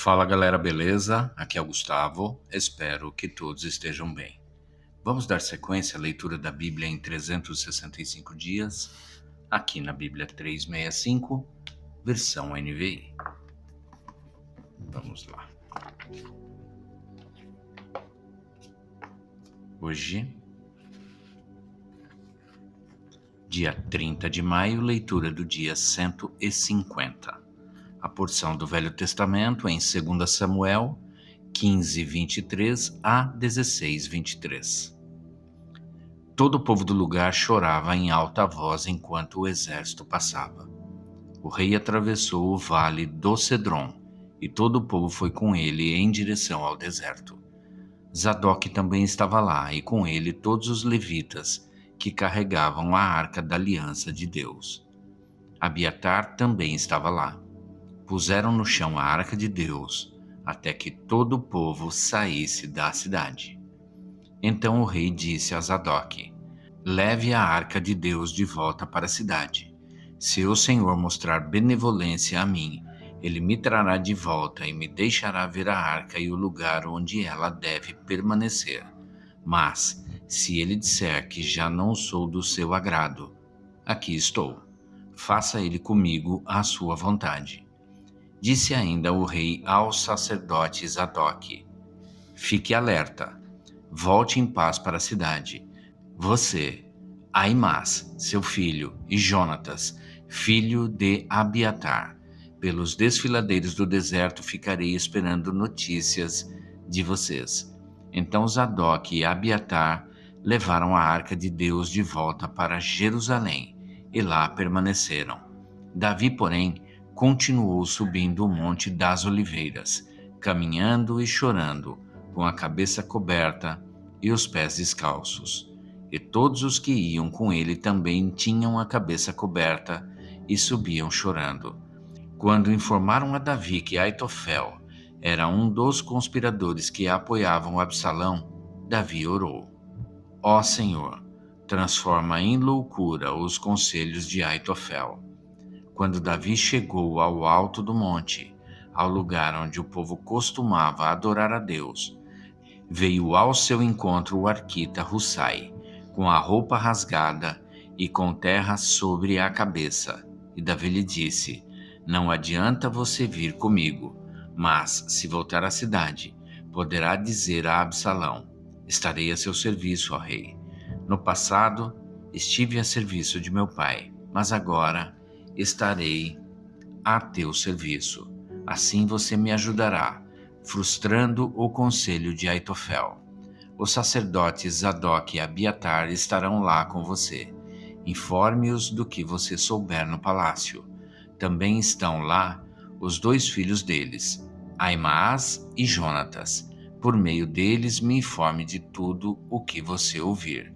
Fala galera, beleza? Aqui é o Gustavo, espero que todos estejam bem. Vamos dar sequência à leitura da Bíblia em 365 dias, aqui na Bíblia 365, versão NVI. Vamos lá. Hoje, dia 30 de maio, leitura do dia 150. A porção do Velho Testamento em 2 Samuel 15, 23 a 16, 23. Todo o povo do lugar chorava em alta voz enquanto o exército passava. O rei atravessou o vale do Cedron, e todo o povo foi com ele em direção ao deserto. Zadok também estava lá, e com ele todos os levitas que carregavam a arca da aliança de Deus. Abiatar também estava lá. Puseram no chão a arca de Deus, até que todo o povo saísse da cidade. Então o rei disse a Zadok: leve a arca de Deus de volta para a cidade. Se o Senhor mostrar benevolência a mim, ele me trará de volta e me deixará ver a arca e o lugar onde ela deve permanecer. Mas, se ele disser que já não sou do seu agrado, aqui estou. Faça ele comigo a sua vontade. Disse ainda o rei ao sacerdote Zadok: fique alerta, volte em paz para a cidade. Você, Aimás, seu filho, e Jonatas, filho de Abiatar. Pelos desfiladeiros do deserto ficarei esperando notícias de vocês. Então Zadok e Abiatar levaram a arca de Deus de volta para Jerusalém e lá permaneceram. Davi, porém, continuou subindo o Monte das Oliveiras, caminhando e chorando, com a cabeça coberta e os pés descalços. E todos os que iam com ele também tinham a cabeça coberta e subiam chorando. Quando informaram a Davi que Aitofel era um dos conspiradores que apoiavam Absalão, Davi orou: ó Senhor, transforma em loucura os conselhos de Aitofel. Quando Davi chegou ao alto do monte, ao lugar onde o povo costumava adorar a Deus, veio ao seu encontro o arquita Hussai, com a roupa rasgada e com terra sobre a cabeça. E Davi lhe disse: não adianta você vir comigo, mas, se voltar à cidade, poderá dizer a Absalão: estarei a seu serviço, ó rei. No passado, estive a serviço de meu pai, mas agora estarei a teu serviço. Assim você me ajudará, frustrando o conselho de Aitofel. Os sacerdotes Zadok e Abiatar estarão lá com você. Informe-os do que você souber no palácio. Também estão lá os 2 filhos deles, Aimás e Jonatas. Por meio deles me informe de tudo o que você ouvir.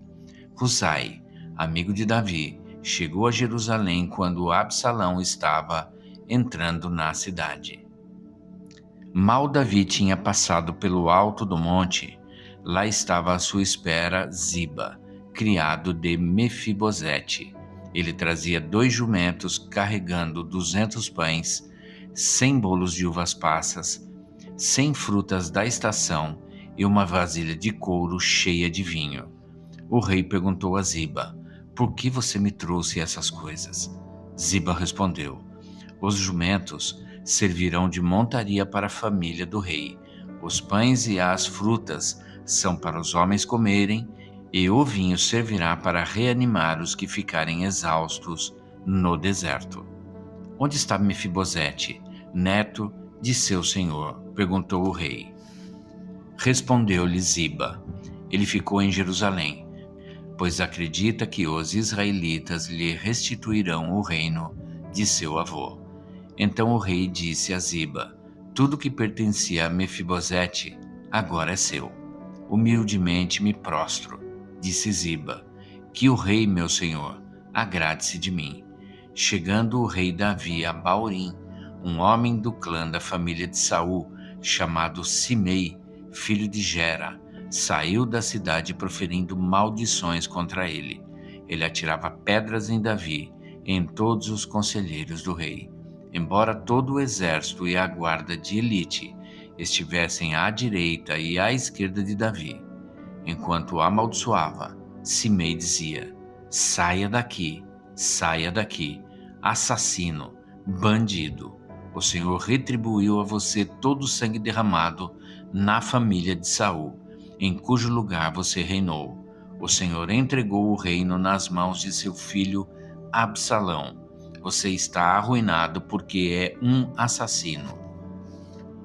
Hussai, amigo de Davi, chegou a Jerusalém quando Absalão estava entrando na cidade. Mal Davi tinha passado pelo alto do monte, lá estava à sua espera Ziba, criado de Mefibosete. Ele trazia 2 jumentos carregando 200 pães, 100 bolos de uvas passas, 100 frutas da estação e uma vasilha de couro cheia de vinho. O rei perguntou a Ziba: por que você me trouxe essas coisas? Ziba respondeu: os jumentos servirão de montaria para a família do rei. Os pães e as frutas são para os homens comerem, e o vinho servirá para reanimar os que ficarem exaustos no deserto. Onde está Mefibosete, neto de seu senhor? Perguntou o rei. Respondeu-lhe Ziba: ele ficou em Jerusalém, pois acredita que os israelitas lhe restituirão o reino de seu avô. Então o rei disse a Ziba: tudo que pertencia a Mefibosete agora é seu. Humildemente me prostro, disse Ziba, que o rei, meu senhor, agrade-se de mim. Chegando o rei Davi a Baurim, um homem do clã da família de Saul, chamado Simei, filho de Gera, saiu da cidade proferindo maldições contra ele. Ele atirava pedras em Davi e em todos os conselheiros do rei. Embora todo o exército e a guarda de elite estivessem à direita e à esquerda de Davi. Enquanto o amaldiçoava, Simei dizia: saia daqui, assassino, bandido. O Senhor retribuiu a você todo o sangue derramado na família de Saul, em cujo lugar você reinou. O Senhor entregou o reino nas mãos de seu filho Absalão. Você está arruinado porque é um assassino.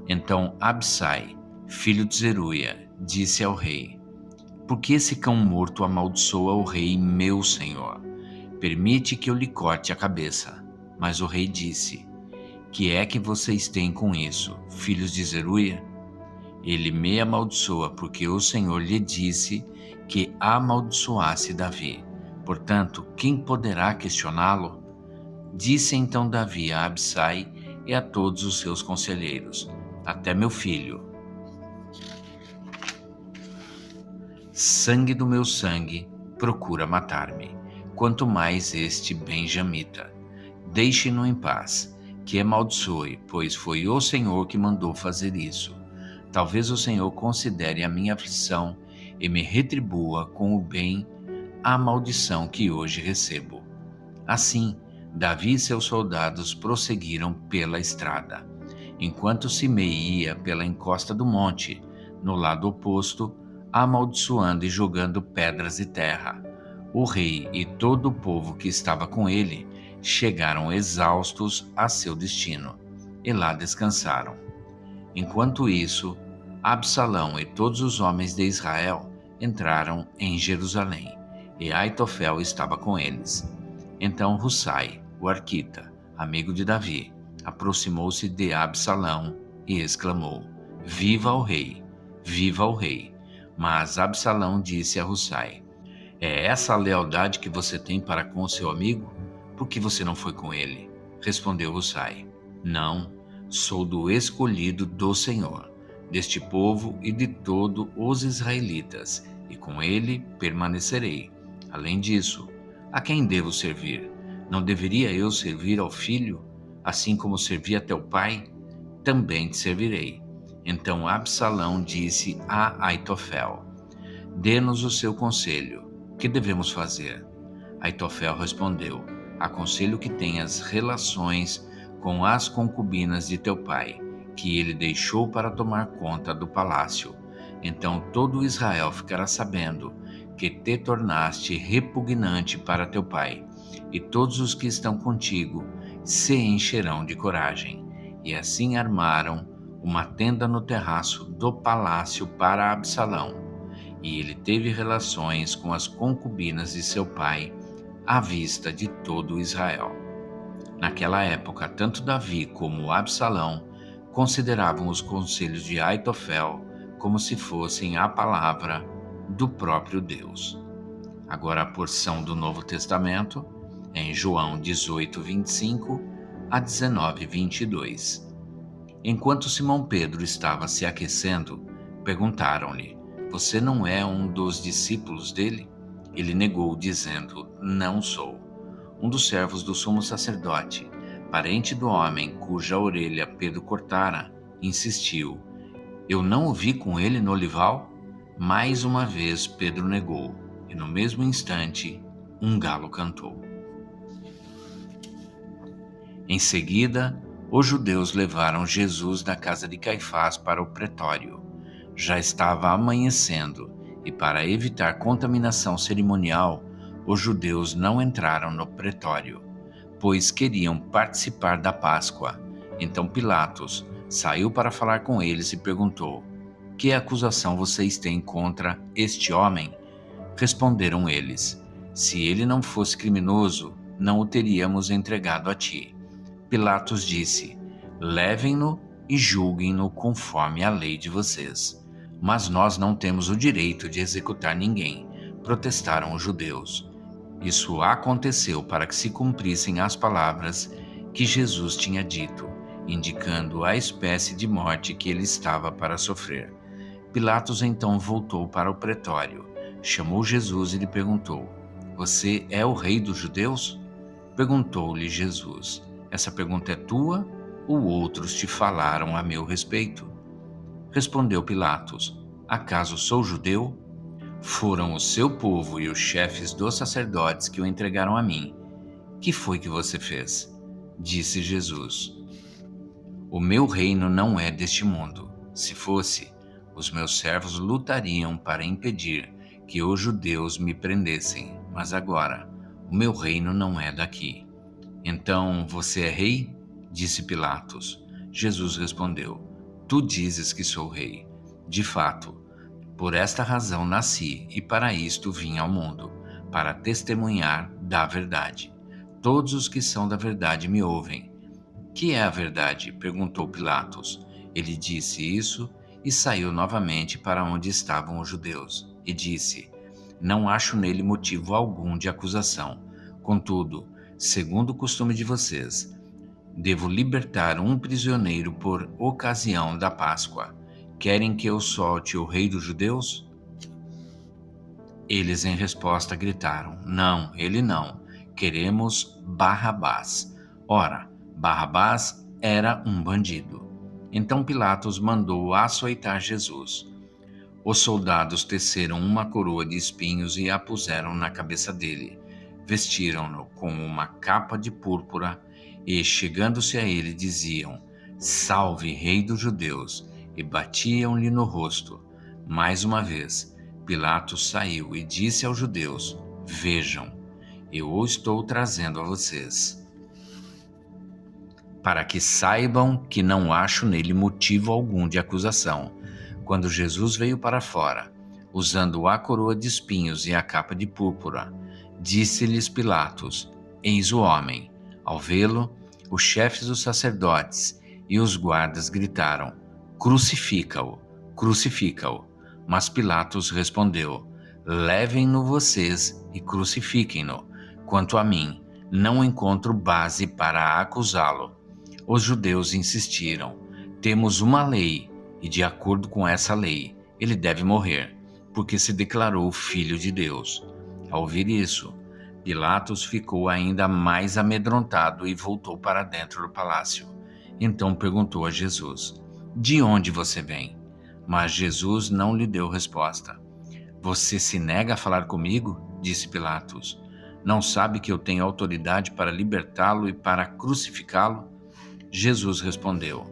Então Absai, filho de Zeruia, disse ao rei: por que esse cão morto amaldiçoa o rei, meu senhor? Permite que eu lhe corte a cabeça. Mas o rei disse: que é que vocês têm com isso, filhos de Zeruia? Ele me amaldiçoa porque o Senhor lhe disse que amaldiçoasse Davi. Portanto, quem poderá questioná-lo? Disse então Davi a Absai e a todos os seus conselheiros: até meu filho, sangue do meu sangue, procura matar-me, quanto mais este benjamita. Deixe-no em paz, que amaldiçoe, pois foi o Senhor que mandou fazer isso. Talvez o Senhor considere a minha aflição e me retribua com o bem a maldição que hoje recebo. Assim, Davi e seus soldados prosseguiram pela estrada. Enquanto Simei ia pela encosta do monte, no lado oposto, amaldiçoando e jogando pedras de terra. O rei e todo o povo que estava com ele chegaram exaustos a seu destino, e lá descansaram. Enquanto isso, Absalão e todos os homens de Israel entraram em Jerusalém, e Aitofel estava com eles. Então Husai, o arquita, amigo de Davi, aproximou-se de Absalão e exclamou: viva o rei! Viva o rei! Mas Absalão disse a Husai: é essa a lealdade que você tem para com o seu amigo? Por que você não foi com ele? Respondeu Husai: não, sou do escolhido do Senhor, deste povo e de todos os israelitas, e com ele permanecerei. Além disso, a quem devo servir? Não deveria eu servir ao filho, assim como servi a teu pai? Também te servirei. Então Absalão disse a Aitofel: dê-nos o seu conselho. O que devemos fazer? Aitofel respondeu: aconselho que tenhas relações com as concubinas de teu pai, que ele deixou para tomar conta do palácio. Então todo Israel ficará sabendo que te tornaste repugnante para teu pai, e todos os que estão contigo se encherão de coragem. E assim armaram uma tenda no terraço do palácio para Absalão, e ele teve relações com as concubinas de seu pai, à vista de todo Israel. Naquela época, tanto Davi como Absalão consideravam os conselhos de Aitofel como se fossem a palavra do próprio Deus. Agora a porção do Novo Testamento é em João 18, 25 a 19, 22. Enquanto Simão Pedro estava se aquecendo, perguntaram-lhe: você não é um dos discípulos dele? Ele negou, dizendo: não sou. Um dos servos do sumo sacerdote, parente do homem cuja orelha Pedro cortara, insistiu: eu não o vi com ele no olival? Mais uma vez Pedro negou, e no mesmo instante um galo cantou. Em seguida, os judeus levaram Jesus da casa de Caifás para o pretório. Já estava amanhecendo, e para evitar contaminação cerimonial, os judeus não entraram no pretório, pois queriam participar da Páscoa. Então Pilatos saiu para falar com eles e perguntou: que acusação vocês têm contra este homem? Responderam eles: se ele não fosse criminoso, não o teríamos entregado a ti. Pilatos disse: levem-no e julguem-no conforme a lei de vocês. Mas nós não temos o direito de executar ninguém, protestaram os judeus. Isso aconteceu para que se cumprissem as palavras que Jesus tinha dito, indicando a espécie de morte que ele estava para sofrer. Pilatos então voltou para o pretório, chamou Jesus e lhe perguntou: você é o rei dos judeus? Perguntou-lhe Jesus: essa pergunta é tua ou outros te falaram a meu respeito? Respondeu Pilatos: Acaso sou judeu? Foram o seu povo e os chefes dos sacerdotes que o entregaram a mim. Que foi que você fez? Disse Jesus: O meu reino não é deste mundo. Se fosse, os meus servos lutariam para impedir que os judeus me prendessem, mas agora o meu reino não é daqui. Então você é rei? Disse Pilatos. Jesus respondeu: Tu dizes que sou rei. De fato, por esta razão nasci e para isto vim ao mundo, para testemunhar da verdade. Todos os que são da verdade me ouvem. Que é a verdade? Perguntou Pilatos. Ele disse isso e saiu novamente para onde estavam os judeus, e disse: Não acho nele motivo algum de acusação. Contudo, segundo o costume de vocês, devo libertar um prisioneiro por ocasião da Páscoa. Querem que eu solte o rei dos judeus? Eles, em resposta, gritaram: Não, ele não. Queremos Barrabás. Ora, Barrabás era um bandido. Então Pilatos mandou açoitar Jesus. Os soldados teceram uma coroa de espinhos e a puseram na cabeça dele. Vestiram-no com uma capa de púrpura e, chegando-se a ele, diziam: Salve, Rei dos Judeus! E batiam-lhe no rosto. Mais uma vez, Pilatos saiu e disse aos judeus: Vejam, eu o estou trazendo a vocês, para que saibam que não acho nele motivo algum de acusação. Quando Jesus veio para fora, usando a coroa de espinhos e a capa de púrpura, disse-lhes Pilatos: Eis o homem. Ao vê-lo, os chefes dos sacerdotes e os guardas gritaram: Crucifica-o, crucifica-o. Mas Pilatos respondeu: Levem-no vocês e crucifiquem-no. Quanto a mim, não encontro base para acusá-lo. Os judeus insistiram: Temos uma lei, e de acordo com essa lei, ele deve morrer, porque se declarou filho de Deus. Ao ouvir isso, Pilatos ficou ainda mais amedrontado e voltou para dentro do palácio. Então perguntou a Jesus: De onde você vem? Mas Jesus não lhe deu resposta. Você se nega a falar comigo? Disse Pilatos. Não sabe que eu tenho autoridade para libertá-lo e para crucificá-lo? Jesus respondeu: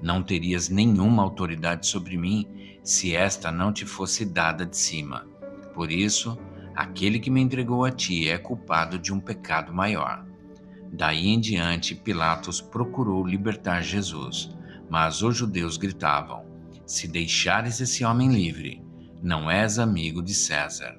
Não terias nenhuma autoridade sobre mim se esta não te fosse dada de cima. Por isso, aquele que me entregou a ti é culpado de um pecado maior. Daí em diante, Pilatos procurou libertar Jesus, mas os judeus gritavam: Se deixares esse homem livre, não és amigo de César.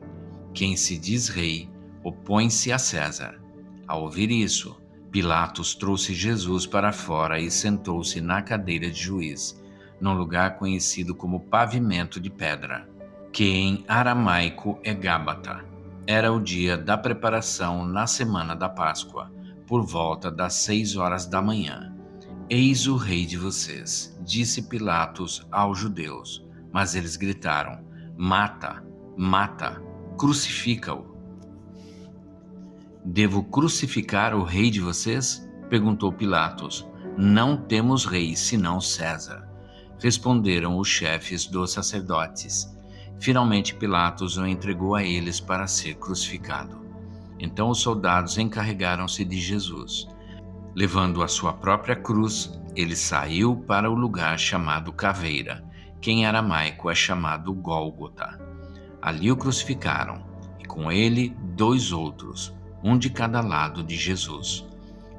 Quem se diz rei, opõe-se a César. Ao ouvir isso, Pilatos trouxe Jesus para fora e sentou-se na cadeira de juiz, num lugar conhecido como Pavimento de Pedra, que em aramaico é Gábata. Era o dia da preparação na semana da Páscoa, por volta das 6 horas da manhã. Eis o rei de vocês, disse Pilatos aos judeus, mas eles gritaram: Mata, mata, crucifica-o. Devo crucificar o rei de vocês? Perguntou Pilatos. Não temos rei senão César, responderam os chefes dos sacerdotes. Finalmente Pilatos o entregou a eles para ser crucificado. Então os soldados encarregaram-se de Jesus. Levando a sua própria cruz, ele saiu para o lugar chamado Caveira, que em aramaico é chamado Gólgota. Ali o crucificaram, e com ele 2 outros, um de cada lado de Jesus.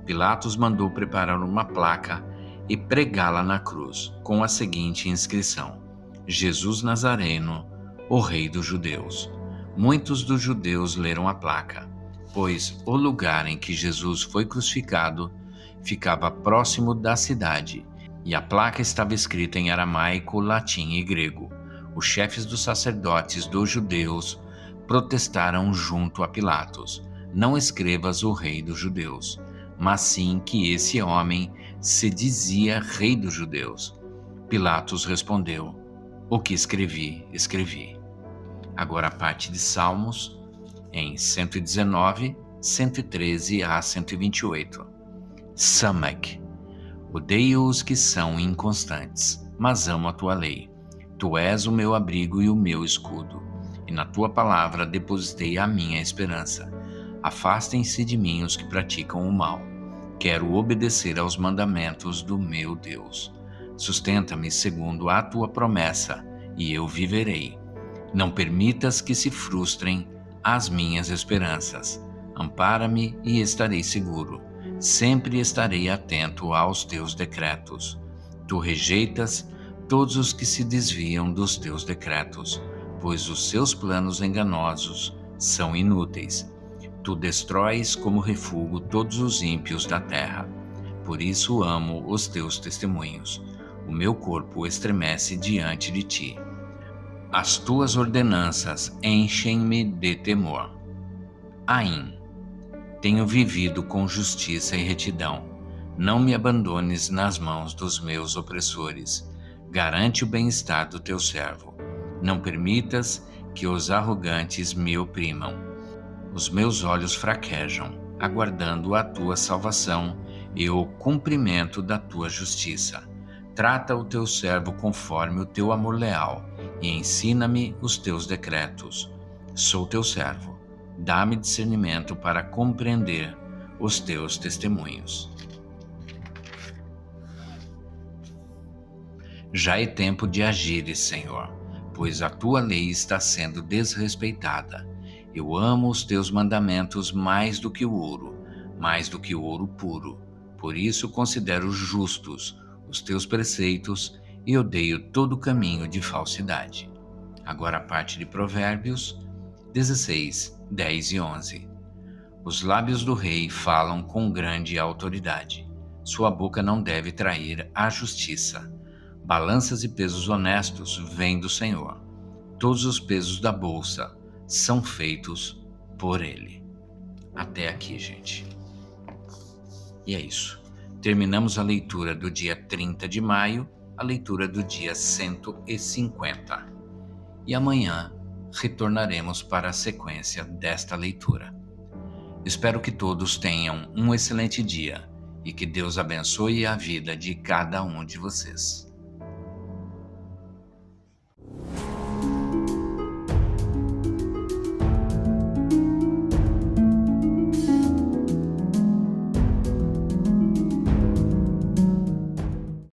Pilatos mandou preparar uma placa e pregá-la na cruz, com a seguinte inscrição: Jesus Nazareno, o Rei dos Judeus. Muitos dos judeus leram a placa, pois o lugar em que Jesus foi crucificado ficava próximo da cidade, e a placa estava escrita em aramaico, latim e grego. Os chefes dos sacerdotes dos judeus protestaram junto a Pilatos: Não escrevas o rei dos judeus, mas sim que esse homem se dizia rei dos judeus. Pilatos respondeu: O que escrevi, escrevi. Agora a parte de Salmos, em 119, 113 a 128. Samek. Odeio os que são inconstantes, mas amo a tua lei. Tu és o meu abrigo e o meu escudo, e na tua palavra depositei a minha esperança. Afastem-se de mim os que praticam o mal. Quero obedecer aos mandamentos do meu Deus. Sustenta-me segundo a tua promessa, e eu viverei. Não permitas que se frustrem as minhas esperanças. Ampara-me e estarei seguro. Sempre estarei atento aos teus decretos. Tu rejeitas todos os que se desviam dos teus decretos, pois os seus planos enganosos são inúteis. Tu destróis como refúgio todos os ímpios da terra. Por isso amo os teus testemunhos. O meu corpo estremece diante de ti. As tuas ordenanças enchem-me de temor. Ain. Tenho vivido com justiça e retidão. Não me abandones nas mãos dos meus opressores. Garante o bem-estar do teu servo. Não permitas que os arrogantes me oprimam. Os meus olhos fraquejam, aguardando a tua salvação e o cumprimento da tua justiça. Trata o teu servo conforme o teu amor leal e ensina-me os teus decretos. Sou teu servo. Dá-me discernimento para compreender os teus testemunhos. Já é tempo de agires, Senhor, pois a tua lei está sendo desrespeitada. Eu amo os teus mandamentos mais do que o ouro puro. Por isso considero justos os teus preceitos e odeio todo caminho de falsidade. Agora a parte de Provérbios 16, 10 e 11. Os lábios do rei falam com grande autoridade. Sua boca não deve trair a justiça. Balanças e pesos honestos vêm do Senhor. Todos os pesos da bolsa são feitos por Ele. Até aqui, gente. E é isso. Terminamos a leitura do dia 30 de maio, a leitura do dia 150. E amanhã retornaremos para a sequência desta leitura. Espero que todos tenham um excelente dia e que Deus abençoe a vida de cada um de vocês.